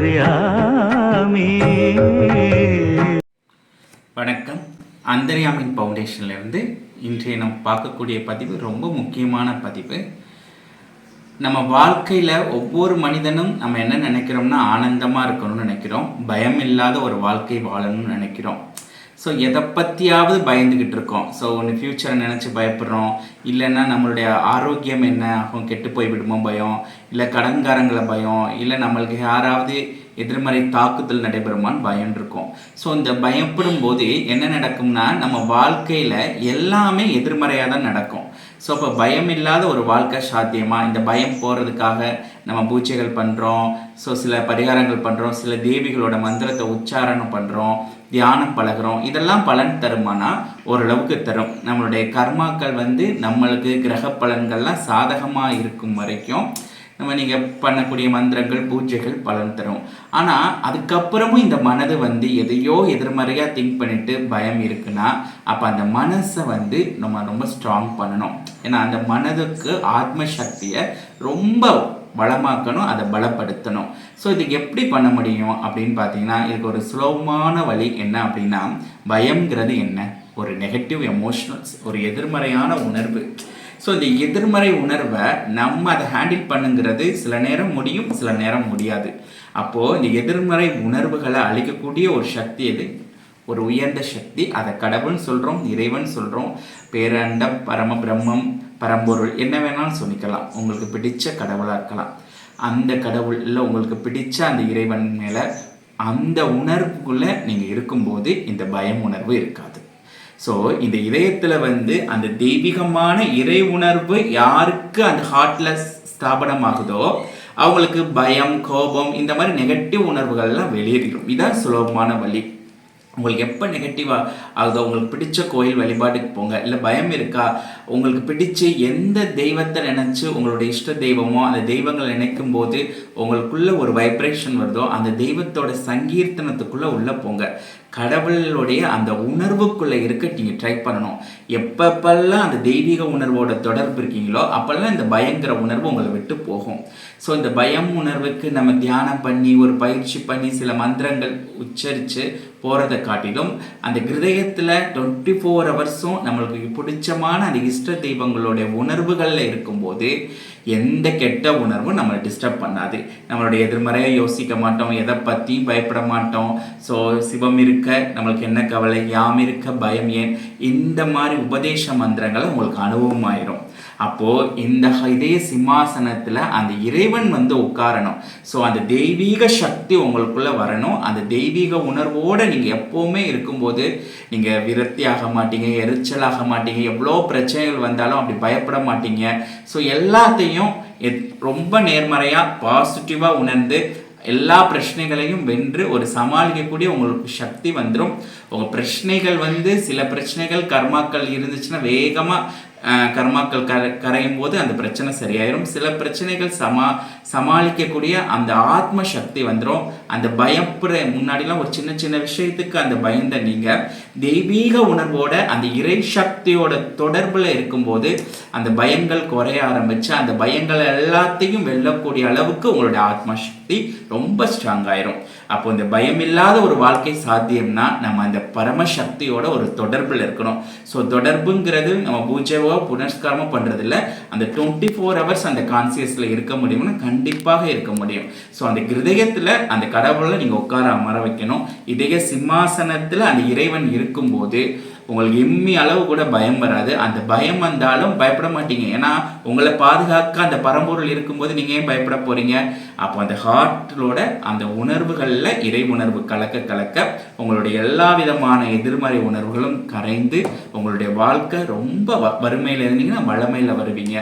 அந்தர்யாமி. வணக்கம். அந்தர்யாமின் ஃபவுண்டேஷன்லேருந்து இன்றைய நம்ம பார்க்கக்கூடிய பதிவு ரொம்ப முக்கியமான பதிவு. நம்ம வாழ்க்கையில் ஒவ்வொரு மனிதனும் நம்ம என்ன நினைக்கிறோம்னா ஆனந்தமாக இருக்கணும்னு நினைக்கிறோம், பயம் இல்லாத ஒரு வாழ்க்கை வாழணும்னு நினைக்கிறோம். ஸோ எதை பற்றியாவது பயந்துக்கிட்டு இருக்கோம். ஸோ ஒன்று ஃப்யூச்சரை நினச்சி பயப்படுறோம், இல்லைன்னா நம்மளுடைய ஆரோக்கியம் என்ன ஆகும், கெட்டு போய் விடுமோ பயம், இல்லை கடன்காரங்களை பயம், இல்லை நம்மளுக்கு யாராவது எதிர்மறை தாக்குதல் நடைபெறுமான்னு பயம் இருக்கும். ஸோ இந்த பயப்படும் போது என்ன நடக்கும்னா நம்ம வாழ்க்கையில் எல்லாமே எதிர்மறையாக தான் நடக்கும். ஸோ இப்போ பயம் இல்லாத ஒரு வாழ்க்கை சாத்தியமா? இந்த பயம் போகிறதுக்காக நம்ம பூஜைகள் பண்ணுறோம், ஸோ சில பரிகாரங்கள் பண்ணுறோம், சில தேவிகளோட மந்திரத்தை உச்சாரணம் பண்ணுறோம், தியானம் பழகிறோம். இதெல்லாம் பலன் தருமானா? ஓரளவுக்கு தரும். நம்மளுடைய கர்மாக்கள் நம்மளுக்கு கிரக பலன்கள்லாம் சாதகமாக இருக்கும் வரைக்கும் நீங்கள் பண்ணக்கூடிய மந்திரங்கள் பூஜைகள் பலன் தரும். ஆனால் அதுக்கப்புறமும் இந்த மனது எதையோ எதிர்மறையாக திங்க் பண்ணிட்டு பயம் இருக்குன்னா அப்போ அந்த மனசை நம்ம ரொம்ப ஸ்ட்ராங் பண்ணணும். ஏன்னா அந்த மனதுக்கு ஆத்ம சக்தியை ரொம்ப பலமாக்கணும், அதை பலப்படுத்தணும். ஸோ இதுக்கு எப்படி பண்ண முடியும் அப்படின்னு பார்த்தீங்கன்னா, இதுக்கு ஒரு சுலபமான வழி என்ன அப்படின்னா, பயம்ங்கிறது என்ன? ஒரு நெகட்டிவ் எமோஷனல்ஸ், ஒரு எதிர்மறையான உணர்வு. ஸோ இந்த எதிர்மறை உணர்வை நம்ம அதை ஹேண்டில் பண்ணுங்கிறது சில நேரம் முடியும், சில நேரம் முடியாது. அப்போது இந்த எதிர்மறை உணர்வுகளை அழிக்கக்கூடிய ஒரு சக்தி எது? ஒரு உயர்ந்த சக்தி. அதை கடவுள்னு சொல்கிறோம், இறைவன் சொல்கிறோம், பேரண்டம், பரம பிரம்மம், பரம்பொருள், என்ன வேணாலும் சொல்லிக்கலாம். உங்களுக்கு பிடிச்ச கடவுளாக இருக்கலாம். அந்த கடவுள் இல்லை உங்களுக்கு பிடிச்ச அந்த இறைவன் மேலே அந்த உணர்வுக்குள்ளே நீங்கள் இருக்கும்போது இந்த பயம் உணர்வு இருக்காது. ஸோ இந்த இதயத்தில் அந்த தெய்வீகமான இறை உணர்வு யாருக்கு அந்த ஹார்ட்டில் ஸ்தாபனமாகுதோ அவங்களுக்கு பயம், கோபம், இந்த மாதிரி நெகட்டிவ் உணர்வுகள்லாம் வெளியேறிடும். இதான் சுலபமான வழி. உங்களுக்கு எப்போ நெகட்டிவாக ஆகுதோ உங்களுக்கு பிடிச்ச கோயில் வழிபாட்டுக்கு போங்க. இல்லை பயம் இருக்கா, உங்களுக்கு பிடிச்ச எந்த தெய்வத்தை நினச்சி உங்களுடைய இஷ்ட தெய்வமோ அந்த தெய்வங்களை நினைக்கும் போது உங்களுக்குள்ள ஒரு வைப்ரேஷன் வருதோ அந்த தெய்வத்தோட சங்கீர்த்தனத்துக்குள்ளே உள்ளே போங்க. கடவுளுடைய அந்த உணர்வுக்குள்ளே இருக்க நீங்கள் ட்ரை பண்ணணும். எப்பப்பெல்லாம் அந்த தெய்வீக உணர்வோட தொடர்பு இருக்கீங்களோ அப்போல்லாம் இந்த பயங்கர உணர்வு உங்களை விட்டு போகும். ஸோ இந்த பயம் உணர்வுக்கு நம்ம தியானம் பண்ணி ஒரு பயிற்சி பண்ணி சில மந்திரங்கள் உச்சரித்து போகிறத காட்டிலும் அந்த ஹிருதயத்தில் 24 ஹவர்ஸும் நம்மளுக்கு பிடிச்சமான அந்த இஷ்ட தெய்வங்களுடைய உணர்வுகளில் இருக்கும்போது எந்த கெட்ட உணர்வும் நம்மளை டிஸ்டர்ப் பண்ணாது. நம்மளுடைய எதிர்மறையாக யோசிக்க மாட்டோம், எதை பற்றியும் பயப்பட மாட்டோம். ஸோ சிவம் இருக்க நம்மளுக்கு என்ன கவலை, யாம் இருக்க பயம் ஏன், இந்த மாதிரி உபதேச மந்திரங்களை உங்களுக்கு அனுபவமாயிரும். அப்போது இந்த இதய சிம்மாசனத்தில் அந்த இறைவன் உட்காரணும். ஸோ அந்த தெய்வீக சக்தி உங்களுக்குள்ளே வரணும். அந்த தெய்வீக உணர்வோடு நீங்கள் எப்போவுமே இருக்கும்போது நீங்கள் விரக்தி ஆக மாட்டீங்க, எரிச்சலாக மாட்டீங்க, எவ்வளோ பிரச்சனைகள் வந்தாலும் அப்படி பயப்பட மாட்டீங்க. ஸோ எல்லாத்தையும் ரொம்ப நேர்மறையாக பாசிட்டிவாக உணர்ந்து எல்லா பிரச்சனைகளையும் வென்று ஒரு சமாளிக்கக்கூடிய உங்களுக்கு சக்தி வந்துடும். உங்கள் பிரச்சனைகள் சில பிரச்சனைகள் கர்மாக்கள் இருந்துச்சுன்னா வேகமாக கர்மாக்கள் கரையும் போது அந்த பிரச்சனை சரியாயிரும். சில பிரச்சனைகள் சமாளிக்கக்கூடிய அந்த ஆத்ம சக்தி வந்துடும். அந்த பயப்படுற முன்னாடிலாம் ஒரு சின்ன சின்ன விஷயத்துக்கு அந்த பயந்த நீங்கள் தெய்வீக உணர்வோட அந்த இறை சக்தியோட தொடர்பில் இருக்கும்போது அந்த பயங்கள் குறைய ஆரம்பித்து அந்த பயங்கள் எல்லாத்தையும் வெல்லக்கூடிய அளவுக்கு உங்களுடைய ஆத்ம சக்தி ரொம்ப ஸ்ட்ராங் ஆயிரும். அப்போ இந்த பயம் இல்லாத ஒரு வாழ்க்கை சாத்தியம்னா நம்ம அந்த பரமசக்தியோட ஒரு தொடர்பில் இருக்கணும். ஸோ தொடர்புங்கிறது நம்ம பூஜைவோ புனஸ்காரமோ பண்ணுறதில்ல, அந்த 24 ஹவர்ஸ் அந்த கான்சியஸில் இருக்க முடியும்னா கண்டிப்பாக இருக்க முடியும். ஸோ அந்த ஹிருதயத்தில் அந்த கடவுளை நீங்கள் உட்கார அமர வைக்கணும். இதய சிம்மாசனத்தில் அந்த இறைவன் இருக்கும்போது உங்களுக்கு எம்மி அளவு கூட பயம் வராது. அந்த பயம் வந்தாலும் பயப்பட மாட்டீங்க. ஏன்னா உங்களை பாதுகாக்க அந்த பரம்பொருள் இருக்கும்போது நீங்கள் ஏன் பயப்பட போகிறீங்க? அப்போ அந்த ஹார்ட்டோட அந்த உணர்வுகளில் இறை உணர்வு கலக்க கலக்க உங்களுடைய எல்லா விதமான எதிர்மறை உணர்வுகளும் கரைந்து உங்களுடைய வாழ்க்கை ரொம்ப வறுமையில் இருந்தீங்கன்னா வளமையில் வருவீங்க.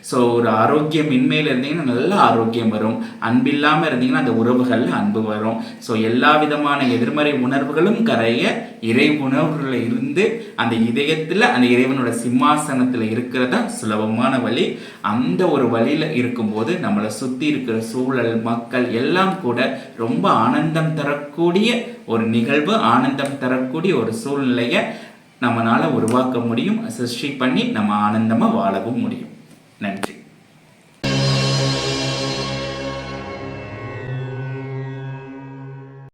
ஸோ ஒரு ஆரோக்கியமின்மையில் இருந்தீங்கன்னா நல்ல ஆரோக்கியம் வரும். அன்பில்லாமல் இருந்தீங்கன்னா அந்த உறவுகளில் அன்பு வரும். ஸோ எல்லா விதமான எதிர்மறை உணர்வுகளும் கரைய இறை உணர்வுகளில் இருந்து அந்த இதயத்தில் அந்த இறைவனோட சிம்மாசனத்தில் இருக்கிறதா சுலபமான வழி. அந்த ஒரு வழியில் இருக்கும்போது நம்மளை சுற்றி இருக்கிற சூழல், மக்கள் எல்லாம் கூட ரொம்ப ஆனந்தம் தரக்கூடிய ஒரு நிகழ்வு, ஆனந்தம் தரக்கூடிய ஒரு சூழ்நிலையை நம்மளால் உருவாக்க முடியும். சிருஷ்டி பண்ணி நம்ம ஆனந்தமாக வாழவும் முடியும். நன்றி.